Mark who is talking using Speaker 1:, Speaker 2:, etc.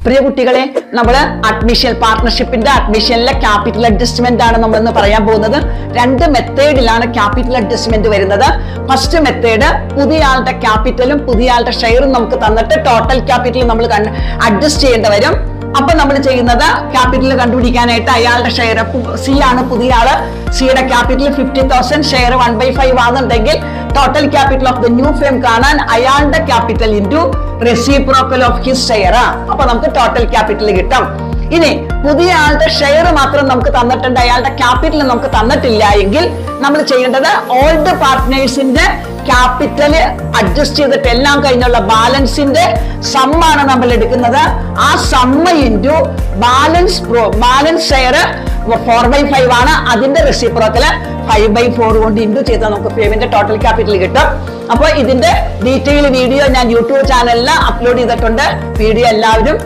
Speaker 1: പ്രിയ കുട്ടികളെ, നമ്മൾ admission പാർട്ട്ണർഷിപ്പിന്റെ അഡ്മിഷനിലെ capital adjustment ആണ് നമ്മൾ ഇന്ന് പറയാൻ പോകുന്നത്. രണ്ട് മെത്തേഡിലാണ് ക്യാപിറ്റൽ അഡ്ജസ്റ്റ്മെന്റ് വരുന്നത്. ഫസ്റ്റ് മെത്തേഡ്, പുതിയ ആളുടെ ക്യാപിറ്റലും പുതിയ ആളുടെ ഷെയറും നമുക്ക് തന്നിട്ട് ടോട്ടൽ ക്യാപിറ്റൽ നമ്മൾ അഡ്ജസ്റ്റ് ചെയ്യേണ്ടി വരും. അപ്പൊ നമ്മൾ ചെയ്യുന്നത്, ക്യാപിറ്റൽ കണ്ടുപിടിക്കാനായിട്ട് അയാളുടെ ഷെയർ സി ആണ് പുതിയ ആള്. സിയുടെ ക്യാപിറ്റൽ 50,000, ഷെയർ 1/5 ആണെന്നുണ്ടെങ്കിൽ total capital of the new firm കാണാൻ അയാളുടെ capital into reciprocal of his share. അപ്പൊ നമുക്ക് ടോട്ടൽ ക്യാപിറ്റൽ കിട്ടും. ഇനി പുതിയ ആളുടെ ഷെയർ മാത്രം നമുക്ക് തന്നിട്ടുണ്ട്, അയാളുടെ ക്യാപിറ്റൽ നമുക്ക് തന്നിട്ടില്ല എങ്കിൽ നമ്മൾ ചെയ്യേണ്ടത്, ഓൾഡ് പാർട്ട്നേഴ്സിന്റെ ക്യാപിറ്റല് അഡ്ജസ്റ്റ് ചെയ്തിട്ട് എല്ലാം കഴിഞ്ഞുള്ള ബാലൻസിന്റെ സമ്മാണ് നമ്മൾ എടുക്കുന്നത്. ആ സമ്മ ഇൻറ്റു ബാലൻസ് ഷെയർ 4/5 ആണ്, അതിന്റെ റെസിപ്രോക്കല് 5/4 കൊണ്ട് ഇൻറ്റു ചെയ്താൽ നമുക്ക് ഫേമിന്റെ ടോട്ടൽ ക്യാപിറ്റൽ കിട്ടും. അപ്പോൾ ഇതിന്റെ ഡീറ്റെയിൽ വീഡിയോ ഞാൻ യൂട്യൂബ് ചാനലിൽ അപ്ലോഡ് ചെയ്തിട്ടുണ്ട്. വീഡിയോ എല്ലാവരും